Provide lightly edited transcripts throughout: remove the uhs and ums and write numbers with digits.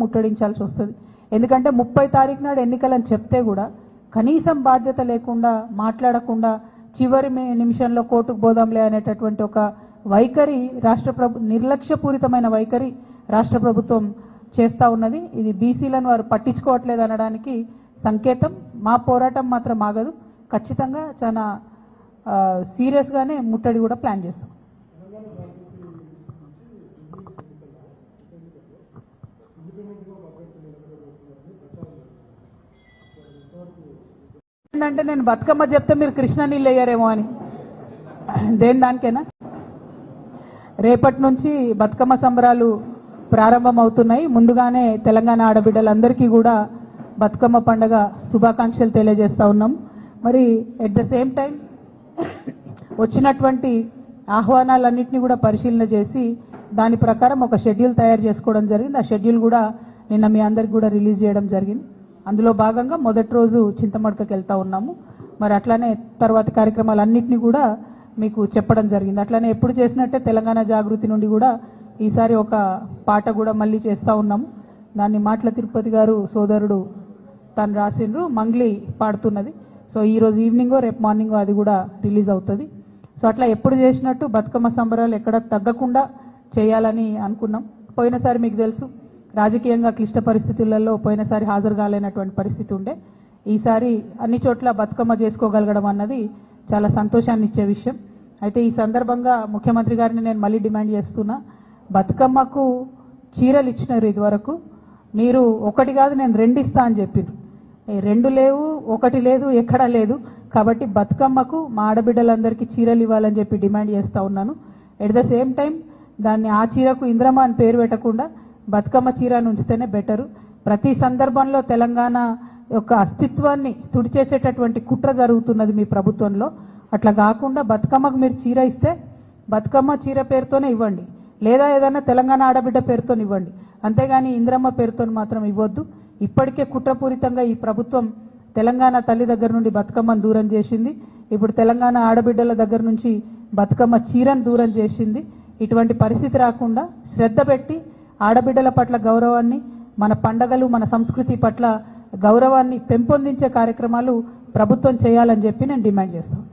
ముట్టడించాల్సి వస్తుంది. ఎందుకంటే 30 తారీఖు నాడు ఎన్నికలని చెప్తే కూడా కనీసం బాధ్యత లేకుండా మాట్లాడకుండా చివరి నిమిషంలో కోర్టుకు పోదాంలే అనేటటువంటి ఒక వైఖరి నిర్లక్ష్యపూరితమైన వైఖరి రాష్ట్ర ప్రభుత్వం చేస్తూ ఉన్నది. ఇది బీసీలను వారు పట్టించుకోవట్లేదు అనడానికి సంకేతం. మా పోరాటం మాత్రం ఆగదు. ఖచ్చితంగా చాలా సీరియస్గానే ముట్టడి కూడా ప్లాన్ చేస్తాం. ఏంటంటే నేను బతుకమ్మ చెప్తే మీరు కృష్ణ నీళ్ళు వేయరేమో అని, దానికైనా రేపటి నుంచి బతుకమ్మ సంబరాలు ప్రారంభం అవుతున్నాయి. ముందుగానే తెలంగాణ ఆడబిడ్డలందరికీ కూడా బతుకమ్మ పండుగ శుభాకాంక్షలు తెలియజేస్తా ఉన్నాం. మరి ఎట్ ద సేమ్ టైం వచ్చినటువంటి ఆహ్వానాలన్నింటినీ కూడా పరిశీలన చేసి దాని ప్రకారం ఒక షెడ్యూల్ తయారు చేసుకోవడం జరిగింది. ఆ షెడ్యూల్ కూడా నిన్న మీ అందరికి కూడా రిలీజ్ చేయడం జరిగింది. అందులో భాగంగా మొదటి రోజు చింతమడకకి వెళ్తా ఉన్నాము. మరి అట్లానే తర్వాత కార్యక్రమాలన్నింటినీ కూడా మీకు చెప్పడం జరిగింది. అట్లానే ఎప్పుడు చేసినట్టే తెలంగాణ జాగృతి నుండి కూడా ఈసారి ఒక పాట కూడా మళ్ళీ చేస్తూ ఉన్నాము. దాన్ని మాటల తిరుపతి గారు సోదరుడు తను రాసిండ్రు, మంగ్లీ పాడుతున్నది. సో ఈరోజు ఈవినింగో రేపు మార్నింగో అది కూడా రిలీజ్ అవుతుంది. సో అట్లా ఎప్పుడు చేసినట్టు బతుకమ్మ సంబరాలు ఎక్కడ తగ్గకుండా చేయాలని అనుకున్నాం. పోయినసారి మీకు తెలుసు రాజకీయంగా క్లిష్ట పరిస్థితులలో పోయినసారి హాజరు కాలేనటువంటి పరిస్థితి ఉండే. ఈసారి అన్ని చోట్ల బతుకమ్మ చేసుకోగలగడం అన్నది చాలా సంతోషాన్ని ఇచ్చే విషయం. అయితే ఈ సందర్భంగా ముఖ్యమంత్రి గారిని నేను మళ్ళీ డిమాండ్ చేస్తున్నా, బతుకమ్మకు చీరలు ఇచ్చినారు ఇదివరకు, మీరు ఒకటి కాదు నేను 2 ఇస్తా అని చెప్పారు. 2 లేవు, 1 లేదు, ఎక్కడా లేదు. కాబట్టి బతుకమ్మకు మా ఆడబిడ్డలందరికీ చీరలు ఇవ్వాలని చెప్పి డిమాండ్ చేస్తూ ఉన్నాను. ఎట్ ద సేమ్ టైం దాన్ని ఆ చీరకు ఇంద్రమ్మ అని పేరు పెట్టకుండా బతుకమ్మ చీర ఉంచితేనే బెటరు. ప్రతి సందర్భంలో తెలంగాణ యొక్క అస్తిత్వాన్ని తుడిచేసేటటువంటి కుట్ర జరుగుతున్నది మీ ప్రభుత్వంలో. అట్లా కాకుండా బతుకమ్మకు మీరు చీర ఇస్తే బతుకమ్మ చీర పేరుతోనే ఇవ్వండి, లేదా ఏదైనా తెలంగాణ ఆడబిడ్డ పేరుతో ఇవ్వండి, అంతేగాని ఇంద్రమ్మ పేరుతో మాత్రం ఇవ్వద్దు. ఇప్పటికే కుట్రపూరితంగా ఈ ప్రభుత్వం తెలంగాణ తల్లి దగ్గర నుండి బతుకమ్మను దూరం చేసింది. ఇప్పుడు తెలంగాణ ఆడబిడ్డల దగ్గర నుంచి బతుకమ్మ చీరను దూరం చేసింది. ఇటువంటి పరిస్థితి రాకుండా శ్రద్ధ పెట్టి ఆడబిడ్డల పట్ల గౌరవాన్ని, మన పండగలు మన సంస్కృతి పట్ల గౌరవాన్ని పెంపొందించే కార్యక్రమాలు ప్రభుత్వం చేయాలని చెప్పి నేను డిమాండ్ చేస్తాను.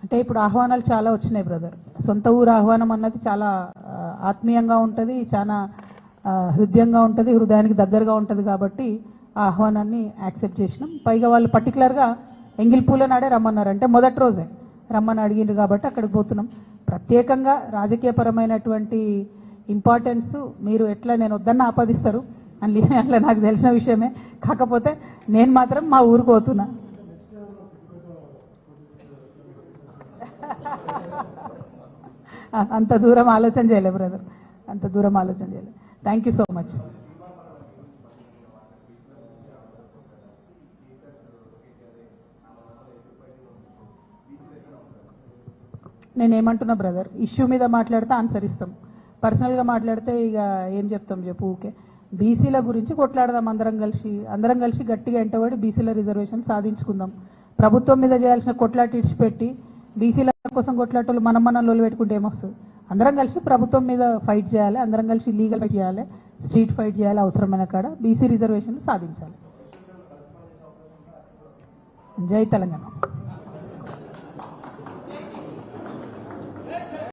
అంటే ఇప్పుడు ఆహ్వానాలు చాలా వచ్చినాయి బ్రదర్. సొంత ఊరు ఆహ్వానం అన్నది చాలా ఆత్మీయంగా ఉంటుంది, చాలా హృదయంగా ఉంటుంది, హృదయానికి దగ్గరగా ఉంటుంది. కాబట్టి ఆ ఆహ్వానాన్ని యాక్సెప్ట్ చేసినాం. పైగా వాళ్ళు పర్టికులర్గా ఎంగిల్పూల నాడే రమ్మన్నారు, అంటే మొదటి రోజే రమ్మని అడిగిండ్రు కాబట్టి అక్కడికి పోతున్నాం. ప్రత్యేకంగా రాజకీయపరమైనటువంటి ఇంపార్టెన్స్ మీరు ఎట్లా నేను వద్దన్న ఆపాదిస్తారు అని అట్లా నాకు తెలిసిన విషయమే. కాకపోతే నేను మాత్రం మా ఊరికి పోతున్నా. అంత దూరం ఆలోచన చేయలే బ్రదర్, అంత దూరం ఆలోచన చేయలే. Thank you so much. నేనేమంటున్నా బ్రదర్, ఇష్యూ మీద మాట్లాడితే ఆన్సర్ ఇస్తాం, పర్సనల్గా మాట్లాడితే ఇక ఏం చెప్తాం చెప్పు. ఊకే బీసీల గురించి కొట్లాడదాం, అందరం కలిసి గట్టిగా ఎంటబడి బీసీల రిజర్వేషన్ సాధించుకుందాం. ప్రభుత్వం మీద చేయాల్సిన కొట్లాట ఇడిచిపెట్టి బీసీల కోసం కొట్లాటలు మనం లోలు పెట్టుకుంటే ఏమొస్తుంది? అందరం కలిసి ప్రభుత్వం మీద ఫైట్ చేయాలి, అందరం కలిసి లీగల్ ఫైట్ చేయాలి, స్ట్రీట్ ఫైట్ చేయాలి, అవసరమైన కాడ బీసీ రిజర్వేషన్ సాధించాలి. జై తెలంగాణ.